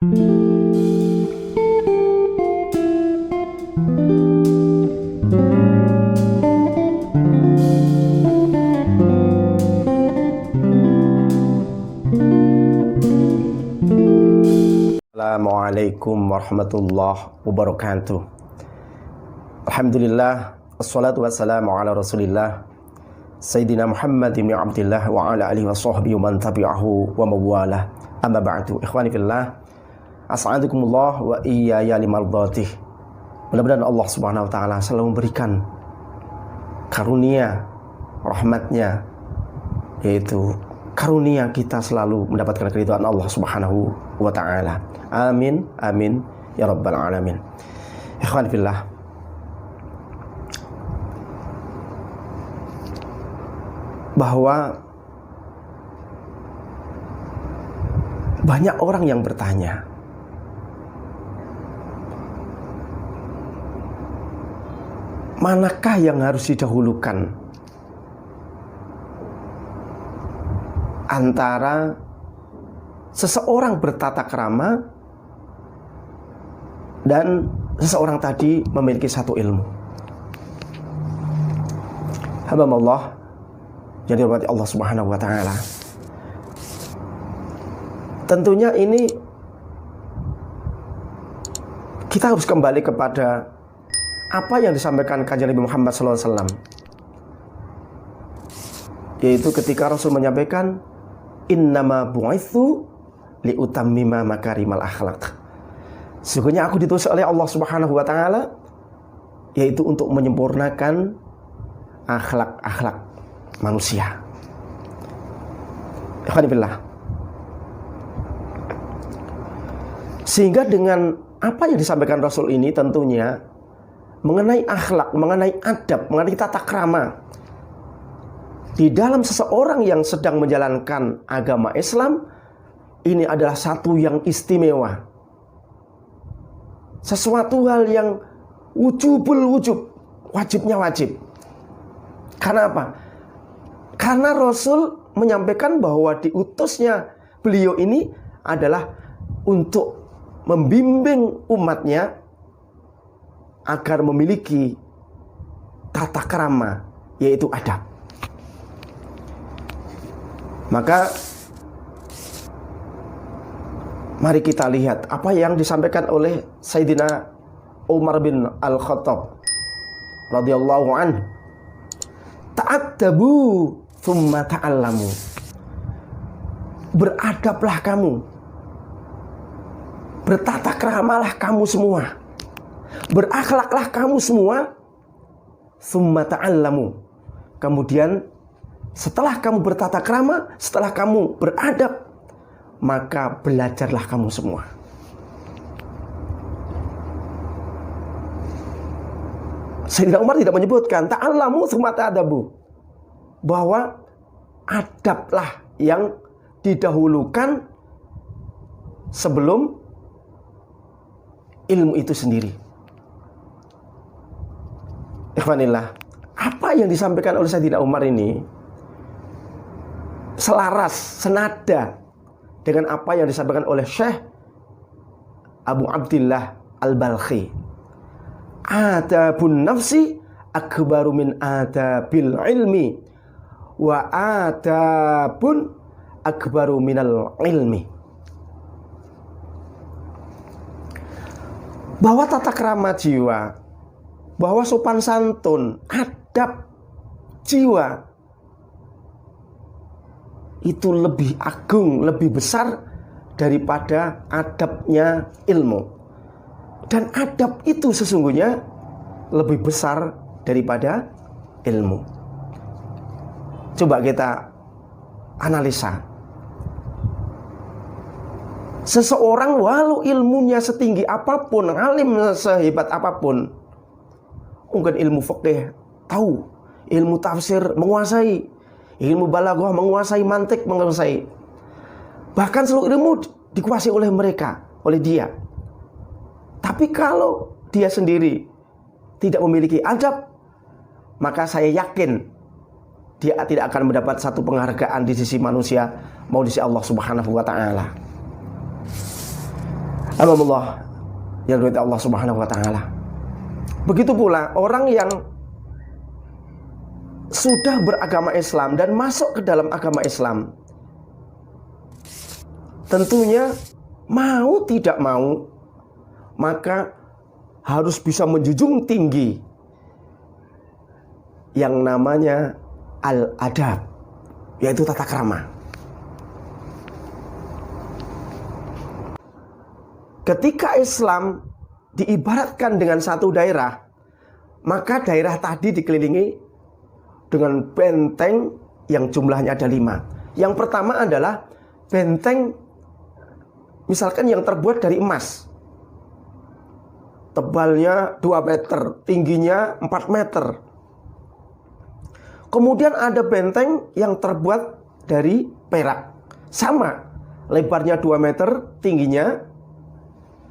Assalamualaikum warahmatullahi wabarakatuh. Alhamdulillah, assalatu wassalamu ala rasulillah Sayyidina Muhammad ibn Abdillah wa ala alihi wa sahbihi wa man tabi'ahu wa mawalah. Amma ba'du, ikhwani fillah, as'adukumullah wa iyaya limardhatih. Mudah-mudahan Allah subhanahu wa ta'ala selalu memberikan karunia rahmatnya, yaitu karunia kita selalu mendapatkan keridhaan Allah subhanahu wa ta'ala. Amin, amin, ya rabbal alamin. Ikhwan fillah, bahwa banyak orang yang bertanya, manakah yang harus didahulukan antara seseorang bertata krama dan seseorang tadi memiliki satu ilmu. Hamba Allah yang dihormati Allah subhanahu wa ta'ala, tentunya ini kita harus kembali kepada apa yang disampaikan Kanjeng Nabi Muhammad SAW, yaitu ketika Rasul menyampaikan, innama bu'itsu liutammima makarimal akhlaq. Sesungguhnya aku diutus oleh Allah subhanahu wa ta'ala, yaitu untuk menyempurnakan akhlak-akhlak manusia. Alhamdulillah. Sehingga dengan apa yang disampaikan Rasul ini tentunya mengenai akhlak, mengenai adab, mengenai tata krama di dalam seseorang yang sedang menjalankan agama Islam, ini adalah satu yang istimewa. Sesuatu hal yang wujubul wujub, wajibnya wajib. Karena apa? Karena Rasul menyampaikan bahwa diutusnya beliau ini adalah untuk membimbing umatnya agar memiliki tata krama, yaitu adab. Maka mari kita lihat apa yang disampaikan oleh Sayyidina Umar bin Al-Khattab radhiyallahu anhu. Ta'addabu thumma ta'allamu. Beradablah kamu, bertata kramalah kamu semua, berakhlaklah kamu semua, thumma ta'allamu. Kemudian setelah kamu bertata krama, setelah kamu beradab, maka belajarlah kamu semua. Sayyidina Umar tidak menyebutkan ta'allamu thumma ta'adabu, bahwa adablah yang didahulukan sebelum ilmu itu sendiri. Ikhwanillah, apa yang disampaikan oleh Sayyidina Umar ini selaras, senada dengan apa yang disampaikan oleh Syekh Abu Abdillah Al-Balkhi. Adabun nafsi akbaru min adabil ilmi, wa adabun akbaru minal ilmi. Bahwa tata krama jiwa, bahwa sopan santun, adab jiwa itu lebih agung, lebih besar daripada adabnya ilmu. Dan adab itu sesungguhnya lebih besar daripada ilmu. Coba kita analisa. Seseorang walau ilmunya setinggi apapun, alim sehebat apapun, mungkin ilmu fikih tahu, ilmu tafsir menguasai, ilmu balaghah menguasai, mantik menguasai, bahkan seluruh ilmu dikuasai oleh mereka, oleh dia. Tapi kalau dia sendiri tidak memiliki adab, maka saya yakin dia tidak akan mendapat satu penghargaan di sisi manusia maupun di sisi Allah Subhanahu wa ta'ala. Alhamdulillah yang dirahmati Allah Subhanahu wa taala. Begitu pula orang yang sudah beragama Islam dan masuk ke dalam agama Islam, tentunya mau tidak mau maka harus bisa menjunjung tinggi yang namanya al-adab, yaitu tata krama. Ketika Islam diibaratkan dengan satu daerah, maka daerah tadi dikelilingi dengan benteng yang jumlahnya ada 5. Yang pertama adalah benteng misalkan yang terbuat dari emas. Tebalnya 2 meter, tingginya 4 meter. Kemudian ada benteng yang terbuat dari perak. Sama, lebarnya 2 meter, tingginya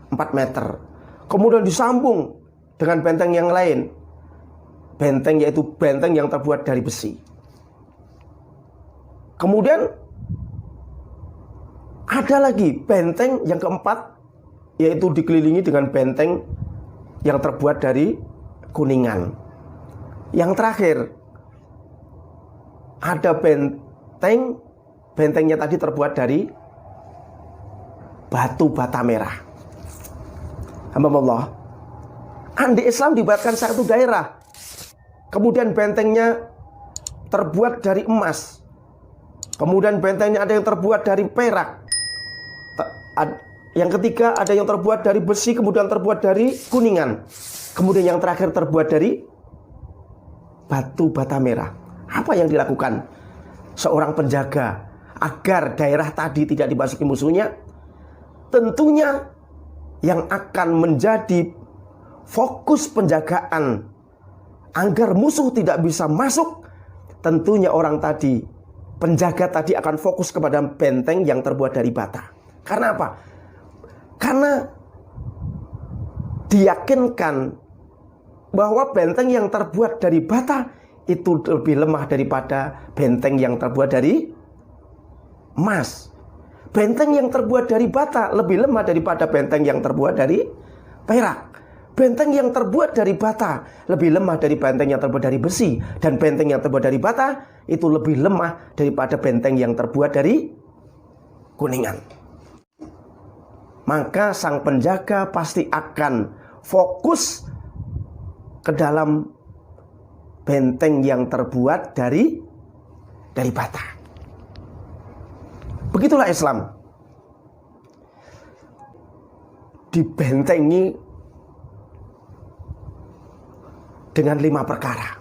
4 meter. Kemudian disambung dengan benteng yang lain. Benteng yaitu benteng yang terbuat dari besi. Kemudian ada lagi benteng yang keempat, yaitu dikelilingi dengan benteng yang terbuat dari kuningan. Yang terakhir ada bentengnya tadi terbuat dari batu bata merah. Alhamdulillah. Di Islam dibuatkan satu daerah, kemudian bentengnya terbuat dari emas, kemudian bentengnya ada yang terbuat dari perak, yang ketiga ada yang terbuat dari besi, kemudian terbuat dari kuningan, kemudian yang terakhir terbuat dari batu bata merah. Apa yang dilakukan seorang penjaga agar daerah tadi tidak dimasuki musuhnya? Tentunya yang akan menjadi fokus penjagaan agar musuh tidak bisa masuk, tentunya orang tadi, penjaga tadi akan fokus kepada benteng yang terbuat dari bata. Karena apa? Karena diyakinkan bahwa benteng yang terbuat dari bata itu lebih lemah daripada benteng yang terbuat dari emas. Benteng yang terbuat dari bata lebih lemah daripada benteng yang terbuat dari perak. Benteng yang terbuat dari bata lebih lemah dari benteng yang terbuat dari besi. Dan benteng yang terbuat dari bata itu lebih lemah daripada benteng yang terbuat dari kuningan. Maka sang penjaga pasti akan fokus ke dalam benteng yang terbuat dari bata. Begitulah Islam. Dibentengi dengan 5 perkara.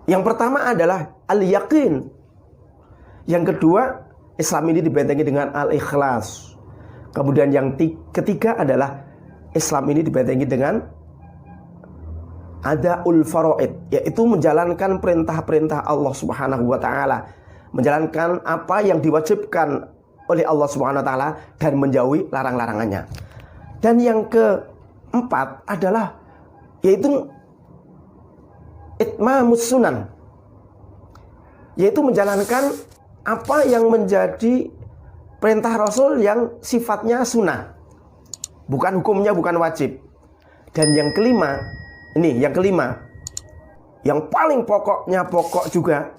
Yang pertama adalah al-yaqin. Yang kedua, Islam ini dibentengi dengan al-ikhlas. Kemudian yang ketiga adalah Islam ini dibentengi dengan adaul faraid, yaitu menjalankan perintah-perintah Allah Subhanahu wa taala, menjalankan apa yang diwajibkan oleh Allah Subhanahu wa taala dan menjauhi larang-larangannya. Dan yang keempat adalah yaitu itmamus sunan, yaitu menjalankan apa yang menjadi perintah Rasul yang sifatnya sunnah, bukan hukumnya, bukan wajib. Dan yang kelima, yang paling pokok juga,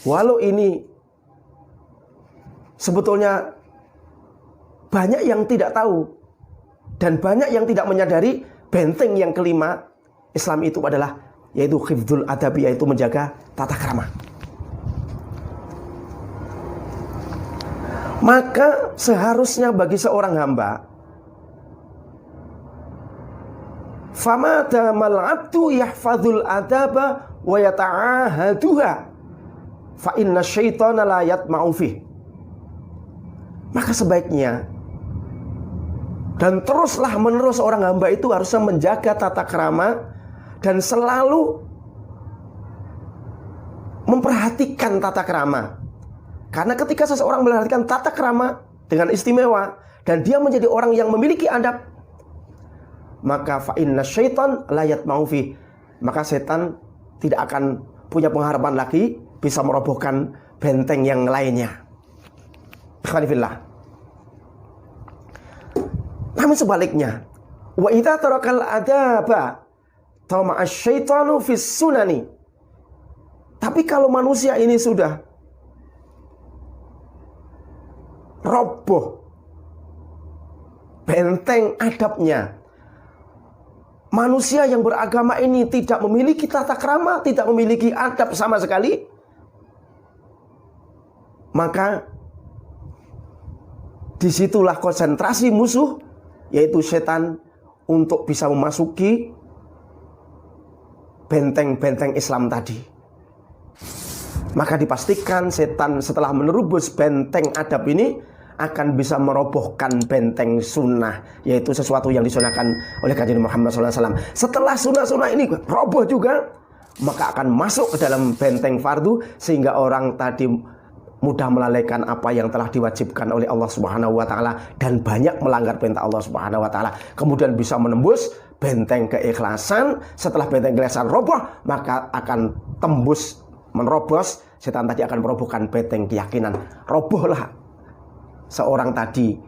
walau ini sebetulnya banyak yang tidak tahu dan banyak yang tidak menyadari, benteng yang kelima Islam itu adalah yaitu hifdzul adabi, yaitu menjaga tata krama. Maka seharusnya bagi seorang hamba, famadamal abdu yahfadzul adaba wa yata'ahaduha fa inna syaitana la yatma'u fih. Maka sebaiknya dan teruslah menerus orang hamba itu harusnya menjaga tata krama dan selalu memperhatikan tata krama. Karena ketika seseorang memperhatikan tata krama dengan istimewa dan dia menjadi orang yang memiliki adab, maka fa inna syaitan la yatma'u fih, maka setan tidak akan punya pengharapan lagi bisa merobohkan benteng yang lainnya. Ikhwanifillah. Namun sebaliknya, wa idza tarakal adaba tama'a syaitanu fis sunani. Tapi kalau manusia ini sudah roboh benteng adabnya, manusia yang beragama ini tidak memiliki tata krama, tidak memiliki adab sama sekali, maka disitulah konsentrasi musuh, yaitu setan, untuk bisa memasuki benteng-benteng Islam tadi. Maka dipastikan setan setelah menerobos benteng adab ini akan bisa merobohkan benteng sunnah, yaitu sesuatu yang disunahkan oleh Kanjeng Muhammad SAW. Setelah sunnah-sunnah ini roboh juga, maka akan masuk ke dalam benteng fardu, sehingga orang tadi mudah melalaikan apa yang telah diwajibkan oleh Allah Subhanahu wa taala dan banyak melanggar perintah Allah Subhanahu wa taala. Kemudian bisa menembus benteng keikhlasan. Setelah benteng keikhlasan roboh, maka akan tembus menerobos, setan tadi akan merobohkan benteng keyakinan. Robohlah seorang tadi,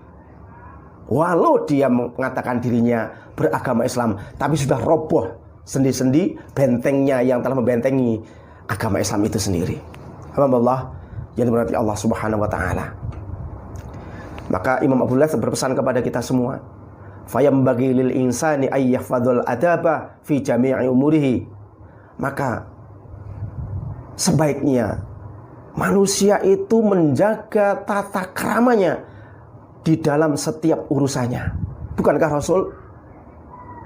walau dia mengatakan dirinya beragama Islam, tapi sudah roboh sendi-sendi bentengnya yang telah membentengi agama Islam itu sendiri. Alhamdulillah yang diberkati Allah Subhanahu wa taala. Maka Imam Abdullah berpesan kepada kita semua, fayambaghi lil insani ay yahfadzul adaba fi jami'i umurihi. Maka sebaiknya manusia itu menjaga tata keramanya di dalam setiap urusannya. Bukankah Rasul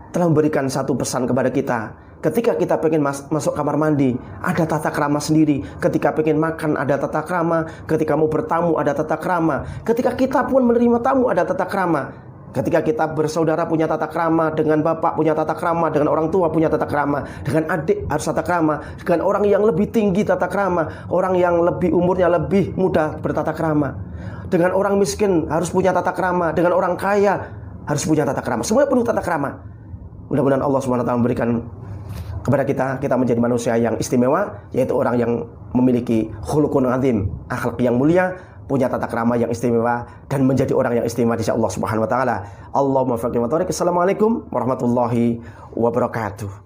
telah memberikan satu pesan kepada kita? Ketika kita pengen masuk kamar mandi, ada tata krama sendiri. Ketika pengen makan, ada tata krama. Ketika mau bertamu, ada tata krama. Ketika kita pun menerima tamu, ada tata krama. Ketika kita bersaudara, punya tata krama. Dengan bapak punya tata krama. Dengan orang tua punya tata krama. Dengan adik harus tata krama. Dengan orang yang lebih tinggi tata krama. Orang yang lebih umurnya lebih muda bertata krama. Dengan orang miskin harus punya tata krama. Dengan orang kaya harus punya tata krama. Semuanya penuh tata krama. Mudah-mudahan Allah SWT memberikan kepada kita menjadi manusia yang istimewa, yaitu orang yang memiliki khuluqun azim, akhlak yang mulia, punya tata krama yang istimewa, dan menjadi orang yang istimewa di sisi Allah Subhanahu wa taala. Allahumma faqih wa tarik. Assalamualaikum warahmatullahi wabarakatuh.